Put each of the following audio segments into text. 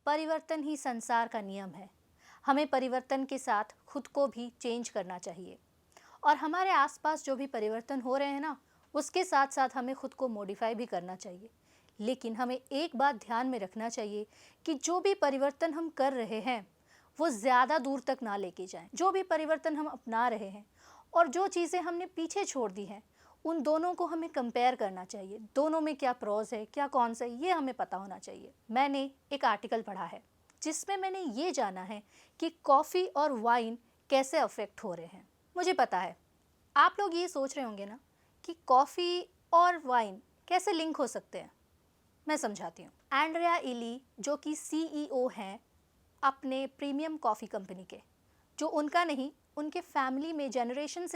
परिवर्तन ही संसार का नियम है। हमें परिवर्तन के साथ खुद को भी चेंज करना चाहिए और हमारे आसपास जो भी परिवर्तन हो रहे हैं ना, उसके साथ साथ हमें खुद को मॉडिफाई भी करना चाहिए। लेकिन हमें एक बात ध्यान में रखना चाहिए कि जो भी परिवर्तन हम कर रहे हैं वो ज़्यादा दूर तक ना लेके जाएं। जो भी परिवर्तन हम अपना रहे हैं और जो चीज़ें हमने पीछे छोड़ दी हैं, उन दोनों को हमें कंपेयर करना चाहिए। दोनों में क्या प्रोज है, क्या कॉन्स है, ये हमें पता होना चाहिए। मैंने एक आर्टिकल पढ़ा है जिसमें मैंने ये जाना है कि कॉफ़ी और वाइन कैसे अफेक्ट हो रहे हैं। मुझे पता है आप लोग ये सोच रहे होंगे ना कि कॉफ़ी और वाइन कैसे लिंक हो सकते हैं। मैं समझाती हूँ। एंड्रिया इली जो कि सीईओ हैं अपने प्रीमियम कॉफ़ी कंपनी के, जो उनका नहीं, उनके फैमिली में जनरेशन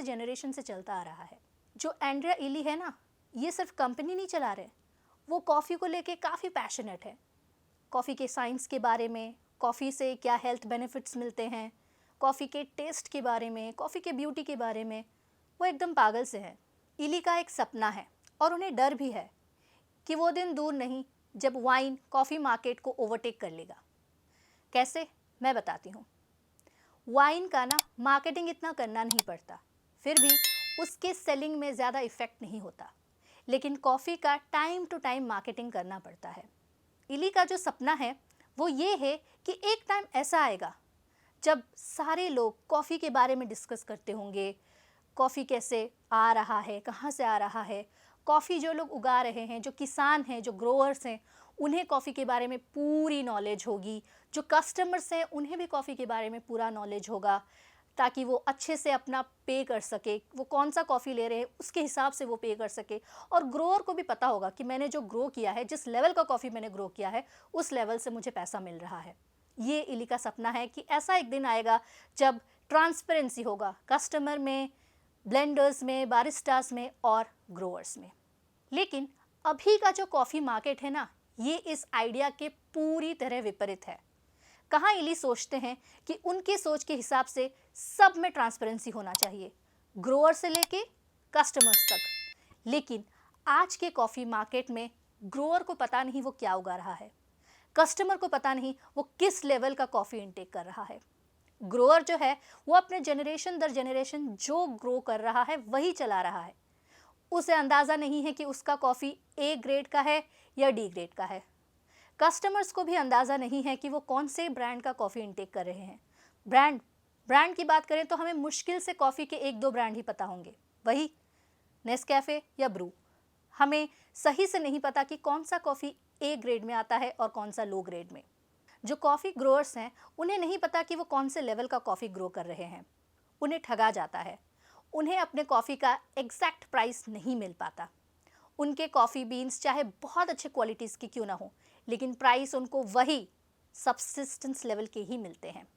से चलता आ रहा है। जो एंड्रिया इली है ना, ये सिर्फ कंपनी नहीं चला रहे, वो कॉफ़ी को लेके काफ़ी पैशनेट है। कॉफ़ी के साइंस के बारे में, कॉफ़ी से क्या हेल्थ बेनिफिट्स मिलते हैं, कॉफ़ी के टेस्ट के बारे में, कॉफ़ी के ब्यूटी के बारे में वो एकदम पागल से हैं। इली का एक सपना है और उन्हें डर भी है कि वो दिन दूर नहीं जब वाइन कॉफ़ी मार्केट को ओवरटेक कर लेगा। कैसे, मैं बताती हूँ। वाइन का ना मार्केटिंग इतना करना नहीं पड़ता, फिर भी उसके सेलिंग में ज़्यादा इफ़ेक्ट नहीं होता, लेकिन कॉफ़ी का टाइम टू टाइम मार्केटिंग करना पड़ता है। इली का जो सपना है वो ये है कि एक टाइम ऐसा आएगा जब सारे लोग कॉफ़ी के बारे में डिस्कस करते होंगे। कॉफ़ी कैसे आ रहा है, कहाँ से आ रहा है, कॉफ़ी जो लोग उगा रहे हैं, जो किसान हैं, जो ग्रोअर्स हैं, उन्हें कॉफ़ी के बारे में पूरी नॉलेज होगी। जो कस्टमर्स हैं उन्हें भी कॉफ़ी के बारे में पूरा नॉलेज होगा, ताकि वो अच्छे से अपना पे कर सके। वो कौन सा कॉफ़ी ले रहे हैं उसके हिसाब से वो पे कर सके। और ग्रोअर को भी पता होगा कि मैंने जो ग्रो किया है, जिस लेवल का कॉफ़ी मैंने ग्रो किया है, उस लेवल से मुझे पैसा मिल रहा है। ये इली का सपना है कि ऐसा एक दिन आएगा जब ट्रांसपेरेंसी होगा कस्टमर में, ब्लेंडर्स में, बारिस्टास में और ग्रोअर्स में। लेकिन अभी का जो कॉफ़ी मार्केट है ना, ये इस आइडिया के पूरी तरह विपरीत है। कहाँ इली सोचते हैं कि उनकी सोच के हिसाब से सब में ट्रांसपेरेंसी होना चाहिए, ग्रोअर से लेके कस्टमर्स तक। लेकिन आज के कॉफ़ी मार्केट में ग्रोअर को पता नहीं वो क्या उगा रहा है, कस्टमर को पता नहीं वो किस लेवल का कॉफ़ी इनटेक कर रहा है। ग्रोअर जो है वो अपने जनरेशन दर जनरेशन जो ग्रो कर रहा है वही चला रहा है। उसे अंदाज़ा नहीं है कि उसका कॉफ़ी ए ग्रेड का है या डी ग्रेड का है। कस्टमर्स को भी अंदाज़ा नहीं है कि वो कौन से ब्रांड का कॉफ़ी इनटेक कर रहे हैं। ब्रांड की बात करें तो हमें मुश्किल से कॉफ़ी के एक दो ब्रांड ही पता होंगे, वही नेस्कैफ़े या ब्रू। हमें सही से नहीं पता कि कौन सा कॉफ़ी ए ग्रेड में आता है और कौन सा लो ग्रेड में। जो कॉफ़ी ग्रोअर्स हैं उन्हें नहीं पता कि वो कौन से लेवल का कॉफ़ी ग्रो कर रहे हैं। उन्हें ठगा जाता है, उन्हें अपने कॉफ़ी का एग्जैक्ट प्राइस नहीं मिल पाता। उनके कॉफ़ी बीन्स चाहे बहुत अच्छे क्वालिटीज़ की क्यों ना हो, लेकिन प्राइस उनको वही सब्सिस्टेंस लेवल के ही मिलते हैं।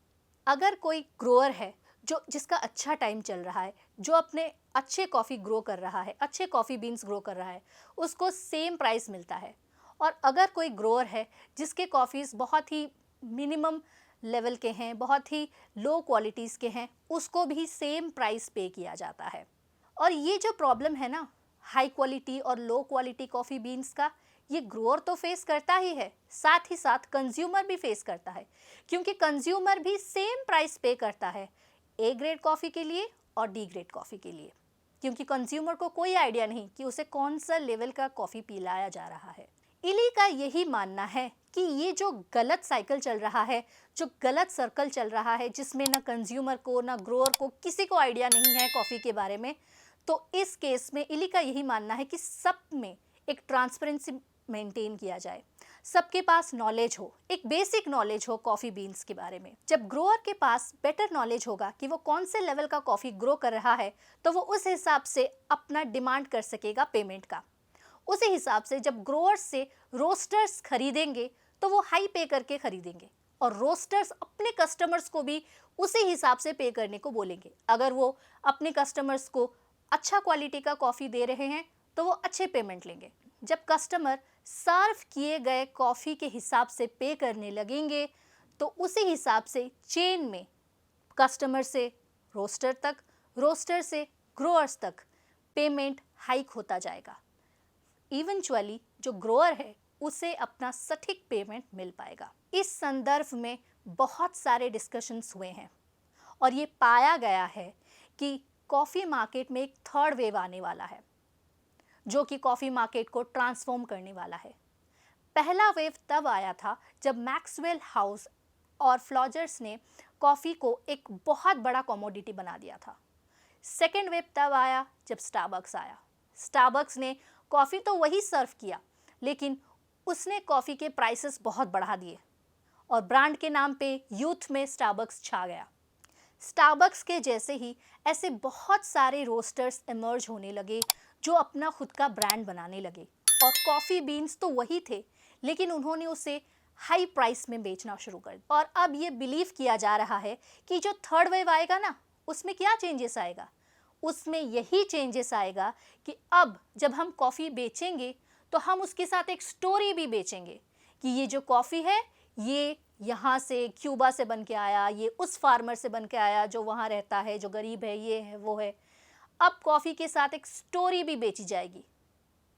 अगर कोई ग्रोअर है जिसका अच्छा टाइम चल रहा है, जो अपने अच्छे कॉफ़ी ग्रो कर रहा है, अच्छे कॉफ़ी बीन्स ग्रो कर रहा है, उसको सेम प्राइस मिलता है। और अगर कोई ग्रोअर है जिसके कॉफ़ीज़ बहुत ही मिनिमम लेवल के हैं, बहुत ही लो क्वालिटीज़ के हैं, उसको भी सेम प्राइस पे किया जाता है। और ये जो प्रॉब्लम है ना, हाई क्वालिटी और लो क्वालिटी कॉफ़ी बीन्स का, ये ग्रोअर तो फेस करता ही है, साथ ही साथ कंज्यूमर भी फेस करता है, क्योंकि कंज्यूमर भी सेम प्राइस पे करता है ए ग्रेड कॉफ़ी के लिए और डी ग्रेड कॉफ़ी के लिए, क्योंकि कंज्यूमर को कोई आइडिया नहीं कि उसे कौन सा लेवल का कॉफ़ी पिलाया जा रहा है। इली का यही मानना है कि ये जो गलत साइकिल चल रहा है, जो गलत सर्कल चल रहा है, जिसमें ना कंज्यूमर को ना ग्रोअर को किसी को आइडिया नहीं है कॉफ़ी के बारे में, तो इस केस में इली का यही मानना है कि सब में एक ट्रांसपेरेंसी मेंटेन किया जाए, सबके पास नॉलेज हो, एक बेसिक नॉलेज हो कॉफ़ी बीन्स के बारे में। जब ग्रोअर के पास बेटर नॉलेज होगा कि वो कौन से लेवल का कॉफ़ी ग्रो कर रहा है, तो वो उस हिसाब से अपना डिमांड कर सकेगा पेमेंट का। उसी हिसाब से जब ग्रोअर्स से रोस्टर्स खरीदेंगे तो वो हाई पे करके खरीदेंगे, और रोस्टर्स अपने कस्टमर्स को भी उसी हिसाब से पे करने को बोलेंगे। अगर वो अपने कस्टमर्स को अच्छा क्वालिटी का कॉफ़ी दे रहे हैं तो वो अच्छे पेमेंट लेंगे। जब कस्टमर सर्व किए गए कॉफ़ी के हिसाब से पे करने लगेंगे तो उसी हिसाब से चेन में कस्टमर से रोस्टर तक, रोस्टर से ग्रोअर्स तक पेमेंट हाइक होता जाएगा। इवेंचुअली जो ग्रोअर है उसे अपना सटीक पेमेंट मिल पाएगा। इस संदर्भ में बहुत सारे डिस्कशंस हुए हैं और ये पाया गया है कि कॉफ़ी मार्केट में एक थर्ड वेव आने वाला है जो कि कॉफ़ी मार्केट को ट्रांसफॉर्म करने वाला है। पहला वेव तब आया था जब मैक्सवेल हाउस और फ्लॉजर्स ने कॉफ़ी को एक बहुत बड़ा कमोडिटी बना दिया था। सेकेंड वेव तब आया जब स्टारबक्स आया। स्टारबक्स ने कॉफ़ी तो वही सर्व किया, लेकिन उसने कॉफ़ी के प्राइसेस बहुत बढ़ा दिए और ब्रांड के नाम पे यूथ में स्टारबक्स छा गया। स्टारबक्स के जैसे ही ऐसे बहुत सारे रोस्टर्स इमर्ज होने लगे जो अपना खुद का ब्रांड बनाने लगे और कॉफ़ी बीन्स तो वही थे, लेकिन उन्होंने उसे हाई प्राइस में बेचना शुरू कर दिया। और अब ये बिलीव किया जा रहा है कि जो थर्ड वेव आएगा ना, उसमें क्या चेंजेस आएगा? उसमें यही चेंजेस आएगा कि अब जब हम कॉफ़ी बेचेंगे तो हम उसके साथ एक स्टोरी भी बेचेंगे कि ये जो कॉफ़ी है ये यहाँ से क्यूबा से बन के आया, ये उस फार्मर से बन के आया जो वहाँ रहता है, जो गरीब है, ये है, वो है। अब कॉफ़ी के साथ एक स्टोरी भी बेची जाएगी।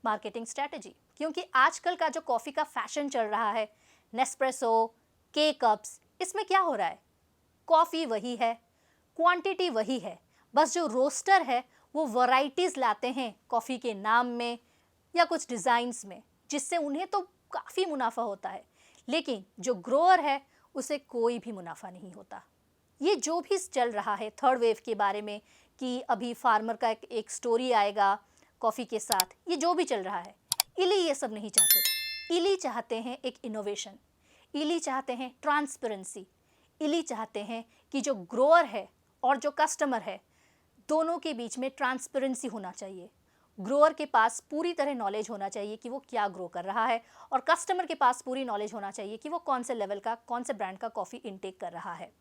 मार्केटिंग स्ट्रैटेजी, क्योंकि आजकल का जो कॉफ़ी का फैशन चल रहा है, नेस्प्रेसो, के कप्स, इसमें क्या हो रहा है? कॉफ़ी वही है, क्वांटिटी वही है, बस जो रोस्टर है वो वैरायटीज़ लाते हैं कॉफ़ी के नाम में या कुछ डिज़ाइंस में, जिससे उन्हें तो काफ़ी मुनाफा होता है, लेकिन जो ग्रोअर है उसे कोई भी मुनाफा नहीं होता। ये जो भी चल रहा है थर्ड वेव के बारे में कि अभी फार्मर का एक स्टोरी आएगा कॉफ़ी के साथ, ये जो भी चल रहा है, इली ये सब नहीं चाहते। इली चाहते हैं एक इनोवेशन, इली चाहते हैं ट्रांसपेरेंसी, इली चाहते हैं कि जो ग्रोअर है और जो कस्टमर है दोनों के बीच में ट्रांसपेरेंसी होना चाहिए। ग्रोअर के पास पूरी तरह नॉलेज होना चाहिए कि वो क्या ग्रो कर रहा है और कस्टमर के पास पूरी नॉलेज होना चाहिए कि वो कौन से लेवल का, कौन से ब्रांड का कॉफ़ी इनटेक कर रहा है।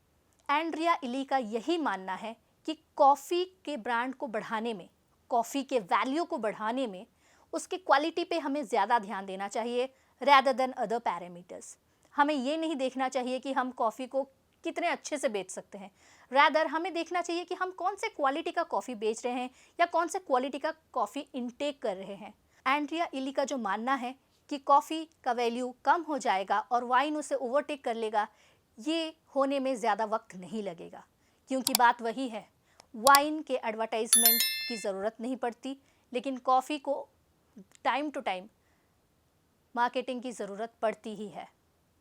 एंड्रिया इली का यही मानना है कि कॉफ़ी के ब्रांड को बढ़ाने में, कॉफ़ी के वैल्यू को बढ़ाने में उसकी क्वालिटी पे हमें ज़्यादा ध्यान देना चाहिए रैदर देन अदर पैरामीटर्स। हमें ये नहीं देखना चाहिए कि हम कॉफ़ी को कितने अच्छे से बेच सकते हैं, रैदर हमें देखना चाहिए कि हम कौन से क्वालिटी का कॉफ़ी बेच रहे हैं या कौन से क्वालिटी का कॉफ़ी इनटेक कर रहे हैं। एंड्रिया इली का जो मानना है कि कॉफ़ी का वैल्यू कम हो जाएगा और वाइन उसे ओवरटेक कर लेगा, ये होने में ज़्यादा वक्त नहीं लगेगा, क्योंकि बात वही है, वाइन के एडवर्टाइजमेंट की ज़रूरत नहीं पड़ती, लेकिन कॉफ़ी को टाइम टू टाइम मार्केटिंग की ज़रूरत पड़ती ही है।